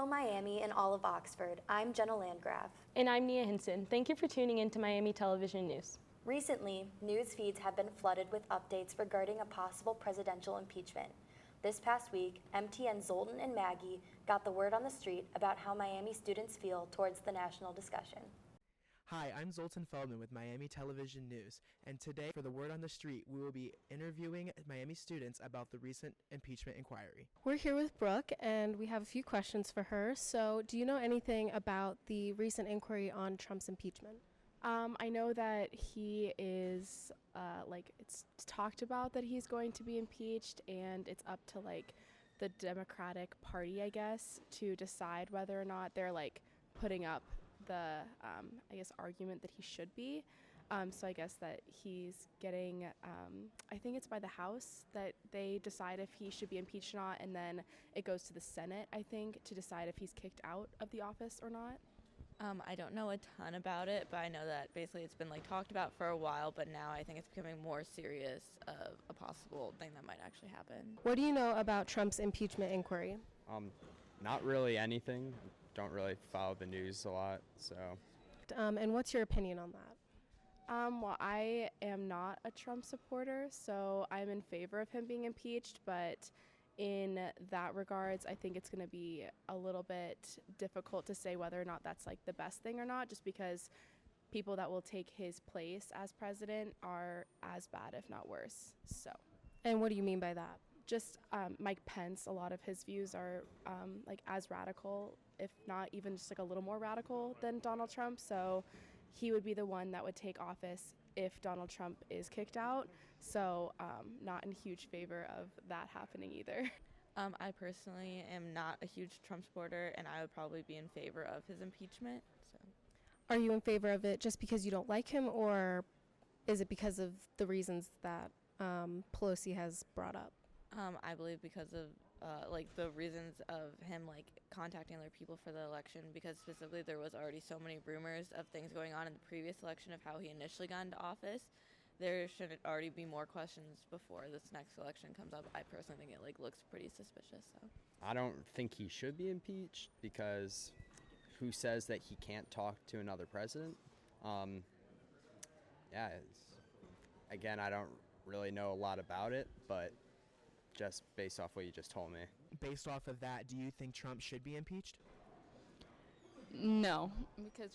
Miami and all of Oxford. I'm Jenna Landgraf. And I'm Nia Hinson. Thank you for tuning in to Miami Television News. Recently, news feeds have been flooded with updates regarding a possible presidential impeachment. This past week, MTN Zoltan and Maggie got the word on the street about how Miami students feel towards the national discussion. Hi, I'm Zoltan Feldman with Miami Television News, and today for the Word on the Street, we will be interviewing Miami students about the recent impeachment inquiry. We're here with Brooke, and we have a few questions for her. So, do you know anything about the recent inquiry on Trump's impeachment? I know that he is, it's talked about that he's going to be impeached, and it's up to, the Democratic Party, I guess, to decide whether or not they're, putting up the, argument that he should be. So I guess that he's getting, I think it's by the House that they decide if he should be impeached or not, and then it goes to the Senate, I think, to decide if he's kicked out of the office or not. I don't know a ton about it, but I know that basically it's been talked about for a while, but now I think it's becoming more serious of a possible thing that might actually happen. What do you know about Trump's impeachment inquiry? Not really anything. Don't really follow the news a lot, so. And what's your opinion on that? Well, I am not a Trump supporter, so I'm in favor of him being impeached, but in that regards, I think it's going to be a little bit difficult to say whether or not that's the best thing or not, just because people that will take his place as president are as bad, if not worse. So. And what do you mean by that? Just Mike Pence, a lot of his views are as radical, if not even just a little more radical than Donald Trump. So he would be the one that would take office if Donald Trump is kicked out. So not in huge favor of that happening either. I personally am not a huge Trump supporter, and I would probably be in favor of his impeachment. So. Are you in favor of it just because you don't like him, or is it because of the reasons that Pelosi has brought up? I believe because of the reasons of him contacting other people for the election, because specifically there was already so many rumors of things going on in the previous election of how he initially got into office. There should already be more questions before this next election comes up. I personally think it looks pretty suspicious. So I don't think he should be impeached, because who says that he can't talk to another president? Again, I don't really know a lot about it, but just based off what you just told me. Based off of that, do you think Trump should be impeached? No, because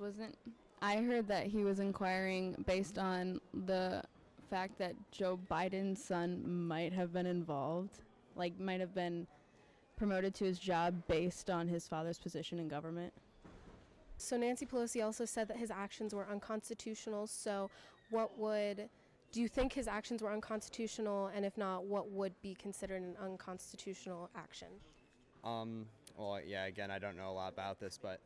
I heard that he was inquiring based on the fact that Joe Biden's son might have been involved, might have been promoted to his job based on his father's position in government. So Nancy Pelosi also said that his actions were unconstitutional. So do you think his actions were unconstitutional, and if not, what would be considered an unconstitutional action? Again, I don't know a lot about this, but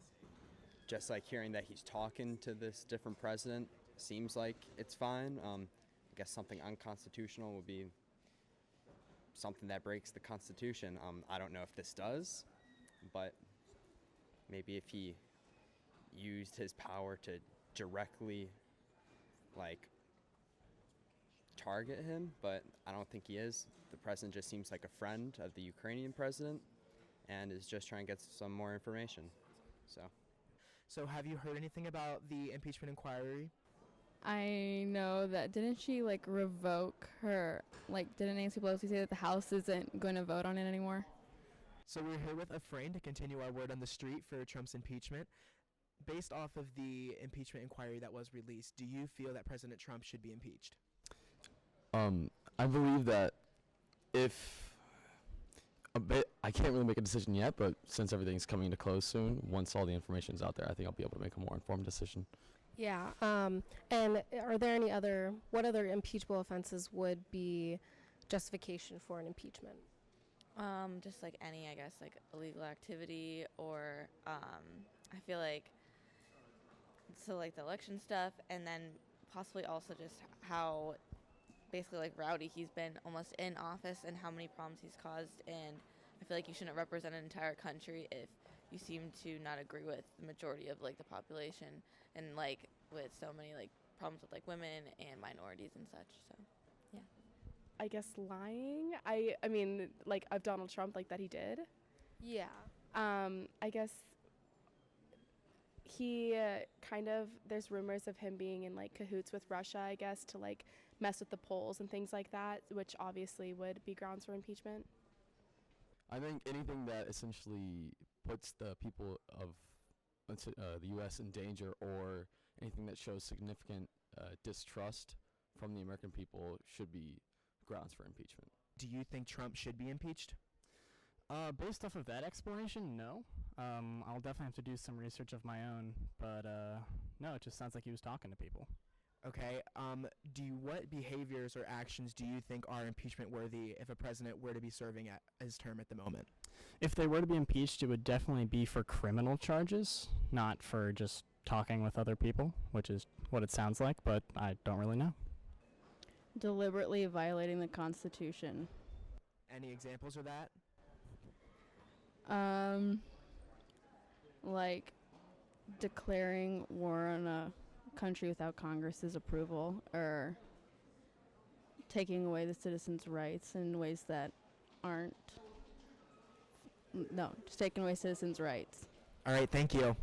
just hearing that he's talking to this different president seems like it's fine. I guess something unconstitutional would be something that breaks the Constitution. I don't know if this does, but maybe if he used his power to directly, target him, but I don't think he is. The president just seems like a friend of the Ukrainian president and is just trying to get some more information. So have you heard anything about the impeachment inquiry? I know that, didn't she revoke her, didn't Nancy Pelosi say that the House isn't going to vote on it anymore? So we're here with a friend to continue our word on the street for Trump's impeachment. Based off of the impeachment inquiry that was released, do you feel that President Trump should be impeached? I believe that I can't really make a decision yet, but since everything's coming to close soon, once all the information's out there, I think I'll be able to make a more informed decision. Yeah. And are there what other impeachable offenses would be justification for an impeachment? Just any, I guess, illegal activity, or I feel the election stuff, and then possibly also just how basically rowdy he's been almost in office and how many problems he's caused. And I feel you shouldn't represent an entire country if you seem to not agree with the majority of the population, and with so many problems with women and minorities and such. So yeah, I guess lying, I mean of Donald Trump, that he did. Yeah. I guess he there's rumors of him being in like cahoots with Russia, I guess, to like mess with the polls and things like that, which obviously would be grounds for impeachment. I think anything that essentially puts the people of the U.S. in danger, or anything that shows significant distrust from the American people, should be grounds for impeachment. Do you think Trump should be impeached? Based off of that explanation, no. I'll definitely have to do some research of my own, but no, it just sounds like he was talking to people. Okay. What behaviors or actions do you think are impeachment worthy if a president were to be serving his term at the moment? If they were to be impeached, it would definitely be for criminal charges, not for just talking with other people, which is what it sounds like, but I don't really know. Deliberately violating the Constitution. Any examples of that? Like declaring war on a country without Congress's approval, or taking away the citizens' rights in ways that aren't. No, just taking away citizens' rights. All right, thank you.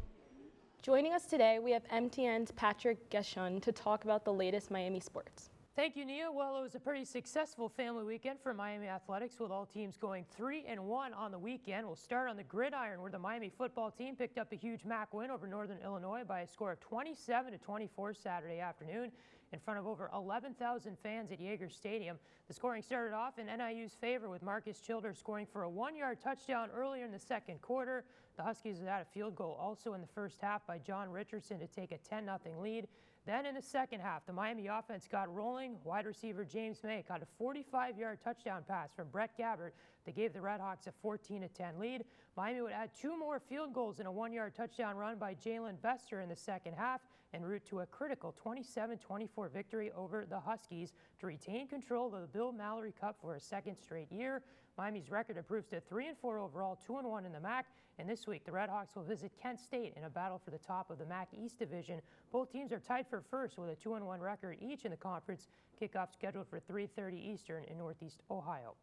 Joining us today, we have MTN's Patrick Geshan to talk about the latest Miami sports. Thank you, Nia. Well, it was a pretty successful family weekend for Miami athletics, with all teams going 3-1 on the weekend. We'll start on the gridiron, where the Miami football team picked up a huge MAC win over Northern Illinois by a score of 27-24 Saturday afternoon in front of over 11,000 fans at Yager Stadium. The scoring started off in NIU's favor, with Marcus Childers scoring for a 1-yard touchdown earlier in the second quarter. The Huskies had a field goal also in the first half by John Richardson to take a 10-0 lead. Then in the second half, the Miami offense got rolling. Wide receiver James May caught a 45-yard touchdown pass from Brett Gabbert that gave the Redhawks a 14-10 lead. Miami would add 2 more field goals and a 1-yard touchdown run by Jalen Bester in the second half, en route to a critical 27-24 victory over the Huskies to retain control of the Bill Mallory Cup for a second straight year. Miami's record improves to 3-4 overall, 2-1 in the MAC. And this week, the Redhawks will visit Kent State in a battle for the top of the MAC East Division. Both teams are tied for first with a 2-1 record each in the conference. Kickoff scheduled for 3:30 Eastern in Northeast Ohio.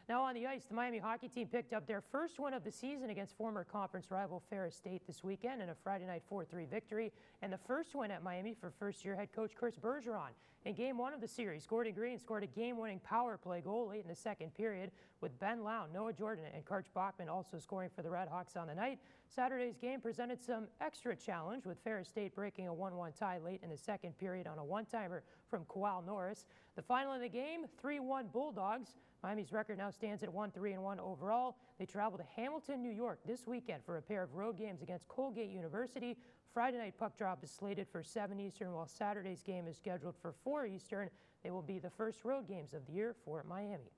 Now on the ice, the Miami hockey team picked up their first win of the season against former conference rival Ferris State this weekend in a Friday night 4-3 victory, and the first win at Miami for first-year head coach Chris Bergeron. In Game 1 of the series, Gordon Green scored a game-winning power play goal late in the second period, with Ben Lown, Noah Jordan, and Karch Bachman also scoring for the Redhawks on the night. Saturday's game presented some extra challenge, with Ferris State breaking a 1-1 tie late in the second period on a one-timer from Kowal Norris. The final in the game, 3-1 Bulldogs. Miami's record now stands at 1-3-1 overall. They travel to Hamilton, New York this weekend for a pair of road games against Colgate University. Friday night puck drop is slated for 7 Eastern, while Saturday's game is scheduled for 4 Eastern. They will be the first road games of the year for Miami.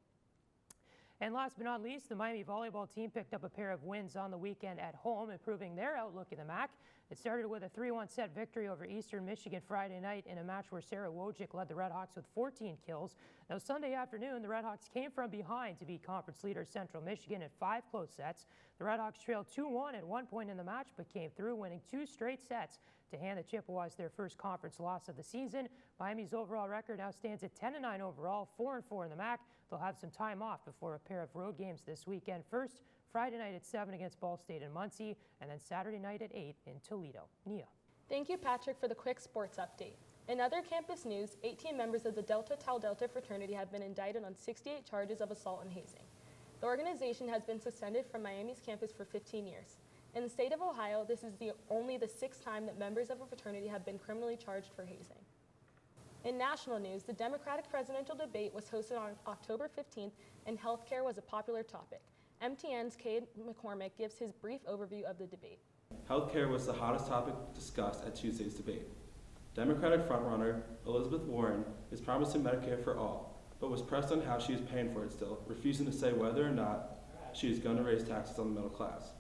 And last but not least, the Miami volleyball team picked up a pair of wins on the weekend at home, improving their outlook in the MAC. It started with a 3-1 set victory over Eastern Michigan Friday night in a match where Sarah Wojcik led the Redhawks with 14 kills. Now Sunday afternoon, the Redhawks came from behind to beat conference leader Central Michigan in 5 close sets. The Redhawks trailed 2-1 at one point in the match, but came through, winning 2 straight sets to hand the Chippewas their first conference loss of the season. Miami's overall record now stands at 10-9 overall, 4-4 in the MAC. They'll have some time off before a pair of road games this weekend. First, Friday night at 7 against Ball State and Muncie, and then Saturday night at 8 in Toledo. Nia. Thank you, Patrick, for the quick sports update. In other campus news, 18 members of the Delta Tau Delta fraternity have been indicted on 68 charges of assault and hazing. The organization has been suspended from Miami's campus for 15 years. In the state of Ohio, this is only the 6th time that members of a fraternity have been criminally charged for hazing. In national news, the Democratic presidential debate was hosted on October 15th, and healthcare was a popular topic. MTN's Cade McCormack gives his brief overview of the debate. Healthcare was the hottest topic discussed at Tuesday's debate. Democratic frontrunner Elizabeth Warren is promising Medicare for all, but was pressed on how she is paying for it still, refusing to say whether or not she is going to raise taxes on the middle class.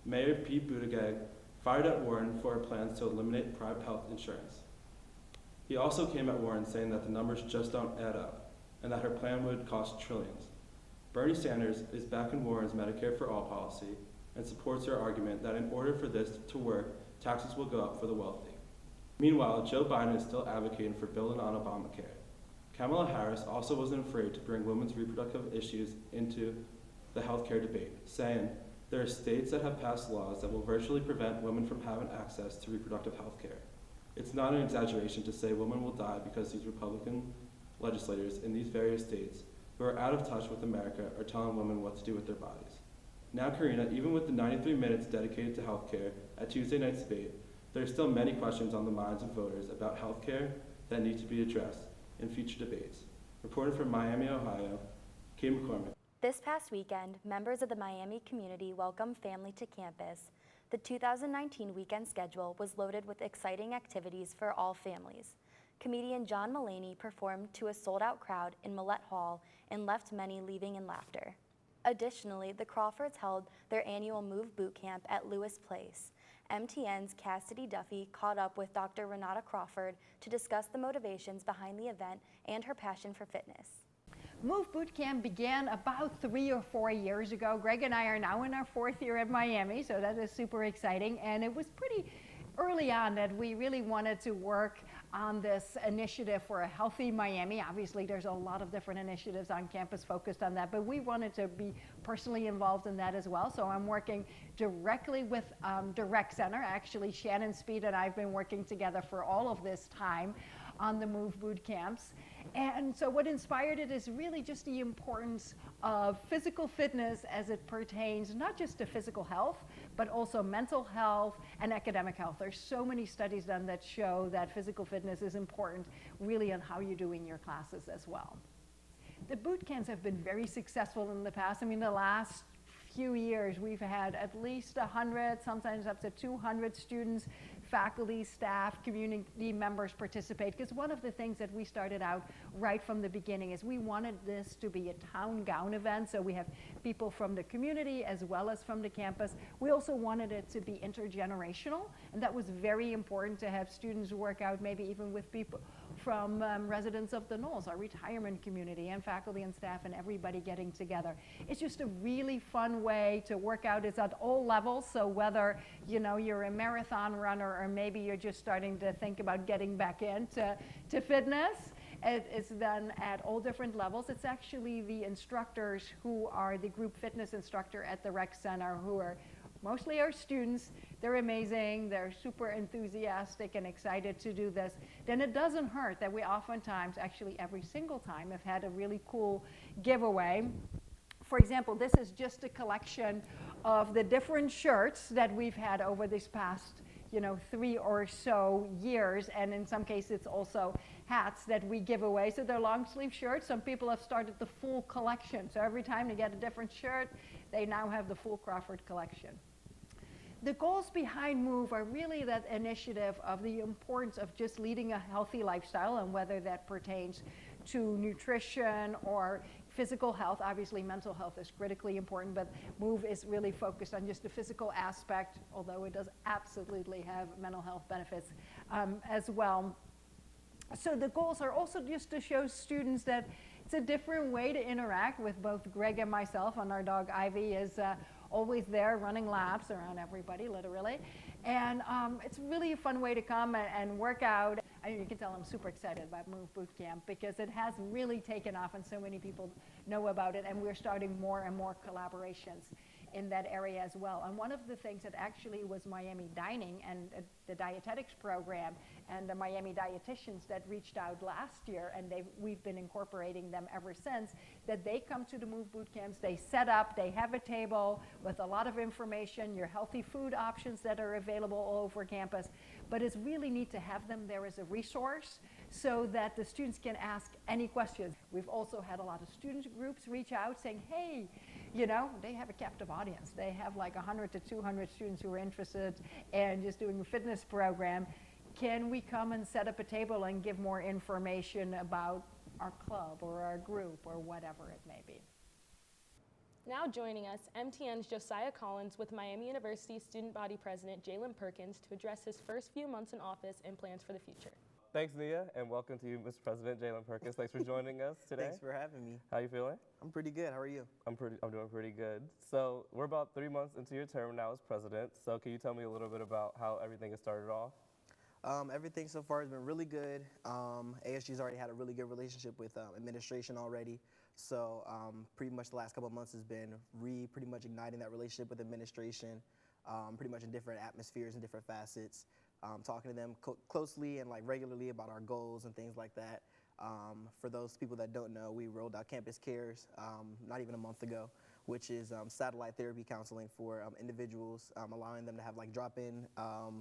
Mayor Pete Buttigieg fired at Warren for her plans to eliminate private health insurance. He also came at Warren saying that the numbers just don't add up, and that her plan would cost trillions. Bernie Sanders is backing Warren's Medicare for All policy and supports her argument that in order for this to work, taxes will go up for the wealthy. Meanwhile, Joe Biden is still advocating for building on Obamacare. Kamala Harris also wasn't afraid to bring women's reproductive issues into the healthcare debate, saying, There are states that have passed laws that will virtually prevent women from having access to reproductive health care. It's not an exaggeration to say women will die because these Republican legislators in these various states who are out of touch with America are telling women what to do with their bodies. Now, Karina, even with the 93 minutes dedicated to health care at Tuesday night's debate, there are still many questions on the minds of voters about health care that need to be addressed in future debates. Reporting from Miami, Ohio, Cade McCormack. This past weekend, members of the Miami community welcomed family to campus. The 2019 weekend schedule was loaded with exciting activities for all families. Comedian John Mulaney performed to a sold-out crowd in Millett Hall and left many leaving in laughter. Additionally, the Crawfords held their annual Move Boot Camp at Lewis Place. MTN's Cassidy Duffy caught up with Dr. Renata Crawford to discuss the motivations behind the event and her passion for fitness. Move Boot Camp began about 3 or 4 years ago. Greg and I are now in our 4th year at Miami, so that is super exciting. And it was pretty early on that we really wanted to work on this initiative for a healthy Miami. Obviously, there's a lot of different initiatives on campus focused on that, but we wanted to be personally involved in that as well. So I'm working directly with the rec center. Actually, Shannon Speed and I have been working together for all of this time on the Move Boot Camps. And so what inspired it is really just the importance of physical fitness as it pertains not just to physical health, but also mental health and academic health. There's so many studies done that show that physical fitness is important really on how you do in your classes as well. The boot camps have been very successful in the past. I mean, the last few years we've had at least 100, sometimes up to 200 students, faculty, staff, community members participate, because one of the things that we started out right from the beginning is we wanted this to be a town gown event, so we have people from the community as well as from the campus. We also wanted it to be intergenerational, and that was very important to have students work out maybe even with people from residents of the Knolls, our retirement community, and faculty and staff and everybody getting together. It's just a really fun way to work out. It's at all levels, so whether you're a marathon runner or maybe you're just starting to think about getting back into fitness, it's done at all different levels. It's actually the instructors who are the group fitness instructor at the rec center who are mostly our students. They're amazing, they're super enthusiastic and excited to do this. Then it doesn't hurt that we oftentimes, actually every single time, have had a really cool giveaway. For example, this is just a collection of the different shirts that we've had over this past 3 or so years, and in some cases it's also hats that we give away. So they're long sleeve shirts. Some people have started the full collection. So every time they get a different shirt, they now have the full Crawford collection. The goals behind MOVE are really that initiative of the importance of just leading a healthy lifestyle, and whether that pertains to nutrition or physical health. Obviously mental health is critically important, but MOVE is really focused on just the physical aspect, although it does absolutely have mental health benefits as well. So the goals are also just to show students that it's a different way to interact with both Greg and myself, and our dog Ivy is always there running laps around everybody, literally. And it's really a fun way to come and work out. You can tell I'm super excited about Move Boot Camp because it has really taken off and so many people know about it, and we're starting more and more collaborations in that area as well. And one of the things that actually was Miami Dining and the dietetics program and the Miami dietitians that reached out last year, and we've been incorporating them ever since, that they come to the Move Boot Camps, they set up, they have a table with a lot of information, your healthy food options that are available all over campus. But it's really neat to have them there as a resource so that the students can ask any questions. We've also had a lot of student groups reach out saying, hey, they have a captive audience. They have like 100 to 200 students who are interested in just doing a fitness program. Can we come and set up a table and give more information about our club or our group or whatever it may be? Now joining us, MTN's Josiah Collins with Miami University Student Body President Jaylen Perkins to address his first few months in office and plans for the future. Thanks, Nia, and welcome to you, Mr. President Jaylen Perkins. Thanks for joining us today. Thanks for having me. How you feeling? I'm pretty good. How are you? I'm doing pretty good. So we're about 3 months into your term now as president. So can you tell me a little bit about how everything has started off? Everything so far has been really good. ASG's already had a really good relationship with administration already. So pretty much the last couple of months has been pretty much igniting that relationship with administration, pretty much in different atmospheres and different facets, talking to them closely and like regularly about our goals and things like that. For those people that don't know, we rolled out Campus Cares not even a month ago, which is satellite therapy counseling for individuals, allowing them to have like drop-in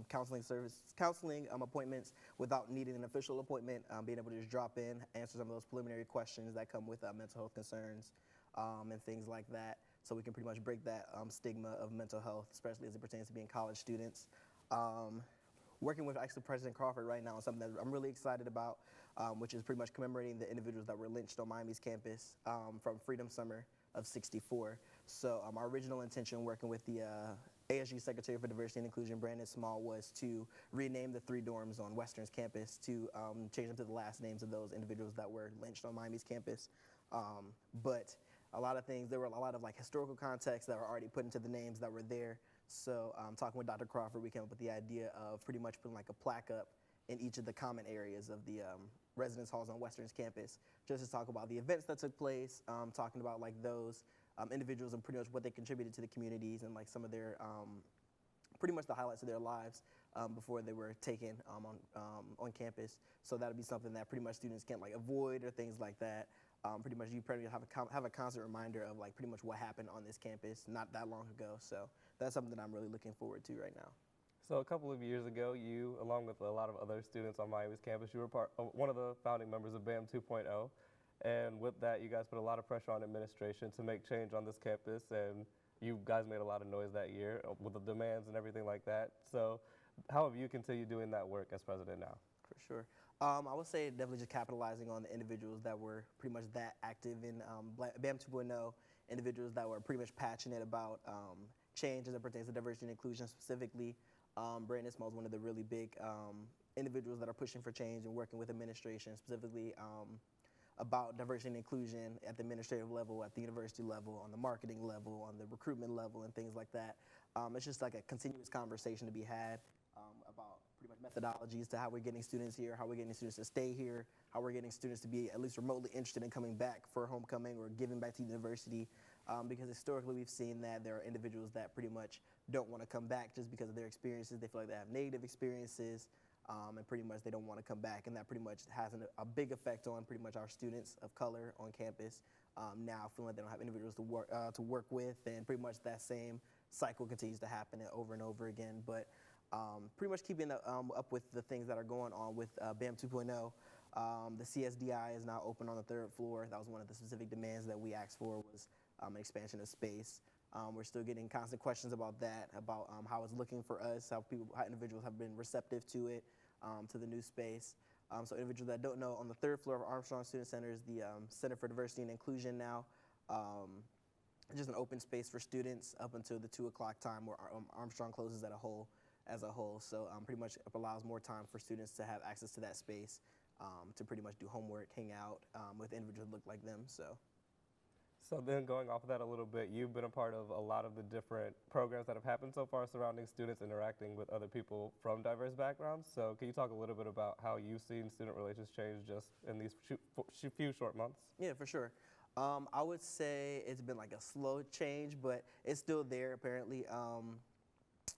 counseling appointments without needing an official appointment, being able to just drop in, answer some of those preliminary questions that come with mental health concerns and things like that. So we can pretty much break that stigma of mental health, especially as it pertains to being college students. Working with actually President Crawford right now is something that I'm really excited about, which is pretty much commemorating the individuals that were lynched on Miami's campus from Freedom Summer of '64. So our original intention working with the ASU Secretary for Diversity and Inclusion, Brandon Small, was to rename the 3 dorms on Western's campus to change them to the last names of those individuals that were lynched on Miami's campus. But a lot of things, there were a lot of like historical context that were already put into the names that were there. So talking with Dr. Crawford, we came up with the idea of pretty much putting like a plaque up in each of the common areas of the residence halls on Western's campus, just to talk about the events that took place, talking about like those individuals and pretty much what they contributed to the communities and like some of their, pretty much the highlights of their lives before they were taken on campus. So that'll be something that pretty much students can't like avoid or things like that. Pretty much you probably have a constant reminder of like pretty much what happened on this campus not that long ago. So that's something that I'm really looking forward to right now. So a couple of years ago, you, along with a lot of other students on Miami's campus, you were one of the founding members of BAM 2.0. And with that, you guys put a lot of pressure on administration to make change on this campus. And you guys made a lot of noise that year with the demands and everything like that. So how have you continued doing that work as president now? For sure. I would say definitely just capitalizing on the individuals that were pretty much that active in BAM 2.0, individuals that were pretty much passionate about change as it pertains to diversity and inclusion specifically. Brandon Small is one of the really big individuals that are pushing for change and working with administration, specifically about diversity and inclusion at the administrative level, at the university level, on the marketing level, on the recruitment level, and things like that. It's just like a continuous conversation to be had about pretty much methodologies to how we're getting students here, how we're getting students to stay here, how we're getting students to be at least remotely interested in coming back for homecoming or giving back to the university. Because historically we've seen that there are individuals that pretty much don't want to come back just because of their experiences. They feel like they have negative experiences and pretty much they don't want to come back. And that pretty much has a big effect on pretty much our students of color on campus now feeling like they don't have individuals to work with, and pretty much that same cycle continues to happen over and over again. But pretty much keeping up with the things that are going on with BAM 2.0. The CSDI is now open on the 3rd floor. That was one of the specific demands that we asked for, was an expansion of space. We're still getting constant questions about that, about how it's looking for us, how individuals have been receptive to it, to the new space. So individuals that don't know, on the 3rd floor of Armstrong Student Center is the Center for Diversity and Inclusion now. Just an open space for students up until the 2 o'clock time where Armstrong closes as a whole. So pretty much it allows more time for students to have access to that space to pretty much do homework, hang out with individuals that look like them. So then going off of that a little bit, you've been a part of a lot of the different programs that have happened so far surrounding students interacting with other people from diverse backgrounds. So can you talk a little bit about how you've seen student relations change just in these few short months? Yeah, for sure. I would say it's been like a slow change, but it's still there apparently.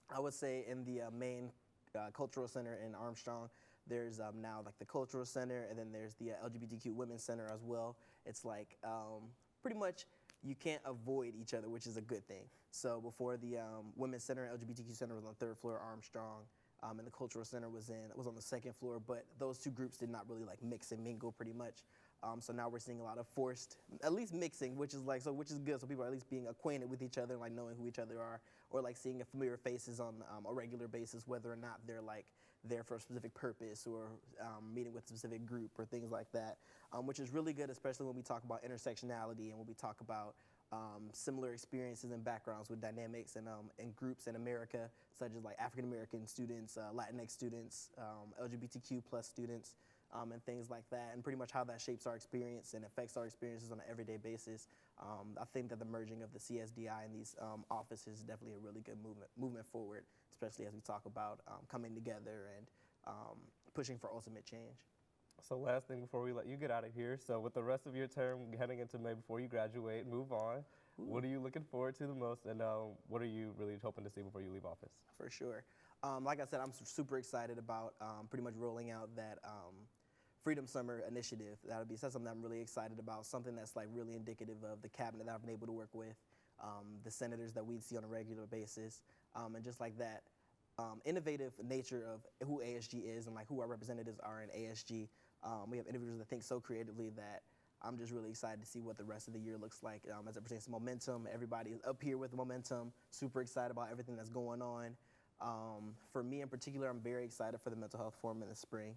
I would say in the main cultural center in Armstrong, there's now like the cultural center, and then there's the LGBTQ Women's Center as well. It's like pretty much you can't avoid each other, which is a good thing. So before the Women's Center and LGBTQ Center was on the 3rd floor of Armstrong, and the cultural center was on the 2nd floor, but those two groups did not really like mix and mingle pretty much. So now we're seeing a lot of forced, at least mixing, which is good. So people are at least being acquainted with each other, like knowing who each other are, or like seeing familiar faces on a regular basis, whether or not they're like there for a specific purpose or meeting with a specific group or things like that, which is really good, especially when we talk about intersectionality and when we talk about similar experiences and backgrounds with dynamics and groups in America, such as like African American students, Latinx students, LGBTQ plus students, and things like that, and pretty much how that shapes our experience and affects our experiences on an everyday basis. I think that the merging of the CSDI and these offices is definitely a really good movement forward, especially as we talk about coming together and pushing for ultimate change. So last thing before we let you get out of here, so with the rest of your term heading into May before you graduate, move on, what are you looking forward to the most, and what are you really hoping to see before you leave office? For sure. Like I said, I'm super excited about pretty much rolling out that Freedom Summer initiative. That's something I'm really excited about, something that's like really indicative of the cabinet that I've been able to work with, the senators that we see on a regular basis, and just like that innovative nature of who ASG is and like who our representatives are in ASG. We have individuals that think so creatively that I'm just really excited to see what the rest of the year looks like as it pertains to momentum. Everybody is up here with momentum, super excited about everything that's going on. For me in particular, I'm very excited for the Mental Health Forum in the spring.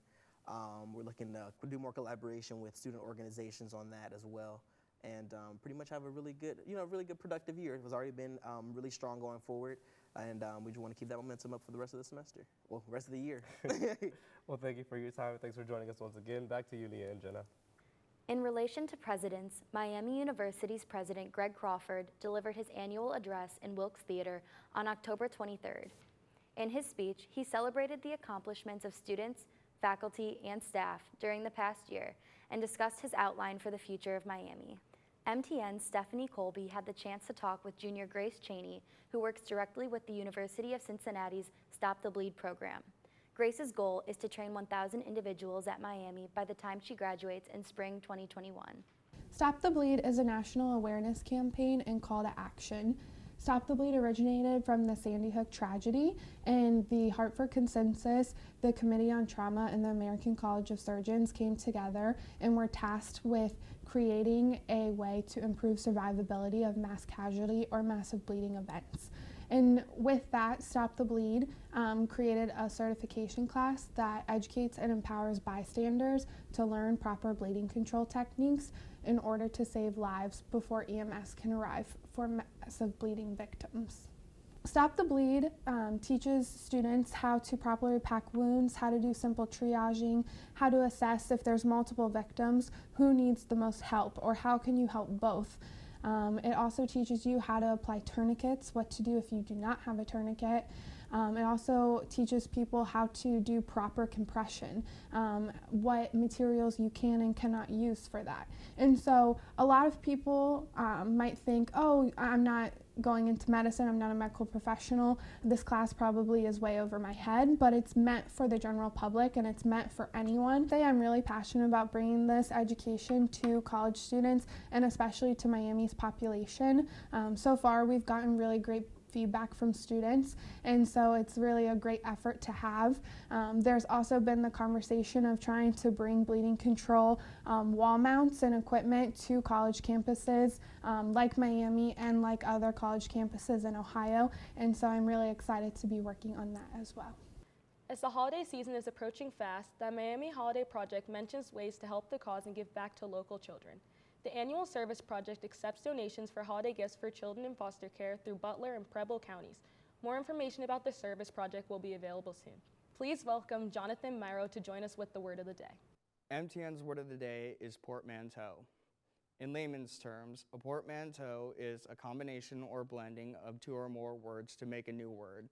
We're looking to do more collaboration with student organizations on that as well, and pretty much have a really good, productive year. It has already been really strong going forward, and we just want to keep that momentum up for the rest of the semester, well, rest of the year. Well, thank you for your time. Thanks for joining us once again. Back to you, Nia and Jenna. In relation to presidents, Miami University's President Greg Crawford delivered his annual address in Wilkes Theater on October 23rd. In his speech, he celebrated the accomplishments of students, faculty, and staff during the past year and discussed his outline for the future of Miami. MTN's Stephanie Colby had the chance to talk with junior Grace Chaney, who works directly with the University of Cincinnati's Stop the Bleed program. Grace's goal is to train 1,000 individuals at Miami by the time she graduates in spring 2021. Stop the Bleed is a national awareness campaign and call to action. Stop the Bleed originated from the Sandy Hook tragedy, and the Hartford Consensus, the Committee on Trauma, and the American College of Surgeons came together and were tasked with creating a way to improve survivability of mass casualty or massive bleeding events. And with that, Stop the Bleed created a certification class that educates and empowers bystanders to learn proper bleeding control techniques in order to save lives before EMS can arrive for massive bleeding victims. Stop the Bleed teaches students how to properly pack wounds, how to do simple triaging, how to assess if there's multiple victims, who needs the most help, or how can you help both. It also teaches you how to apply tourniquets, what to do if you do not have a tourniquet. It also teaches people how to do proper compression, what materials you can and cannot use for that. And so a lot of people might think, oh, I'm not going into medicine, I'm not a medical professional, this class probably is way over my head, but it's meant for the general public and it's meant for anyone. Today I'm really passionate about bringing this education to college students and especially to Miami's population. So far we've gotten really great feedback from students, and so it's really a great effort to have. There's also been the conversation of trying to bring bleeding control wall mounts and equipment to college campuses like Miami and like other college campuses in Ohio, and so I'm really excited to be working on that as well. As the holiday season is approaching fast, the Miami Holiday Project mentions ways to help the cause and give back to local children. The annual service project accepts donations for holiday gifts for children in foster care through Butler and Preble counties. More information about the service project will be available soon. Please welcome Jonathan Myro to join us with the word of the day. MTN's word of the day is portmanteau. In layman's terms, a portmanteau is a combination or blending of two or more words to make a new word.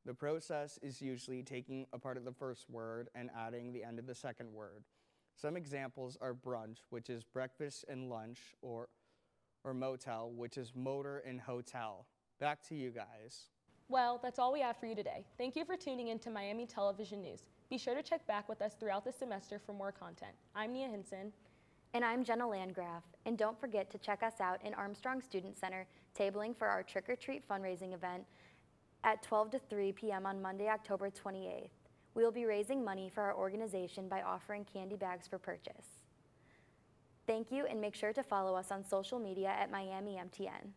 The process is usually taking a part of the first word and adding the end of the second word. Some examples are brunch, which is breakfast and lunch, or motel, which is motor and hotel. Back to you guys. Well, that's all we have for you today. Thank you for tuning in to Miami Television News. Be sure to check back with us throughout the semester for more content. I'm Nia Hinson. And I'm Jenna Landgraf. And don't forget to check us out in Armstrong Student Center, tabling for our Trick or Treat fundraising event at 12 to 3 p.m. on Monday, October 28th. We will be raising money for our organization by offering candy bags for purchase. Thank you, and make sure to follow us on social media at Miami MTN.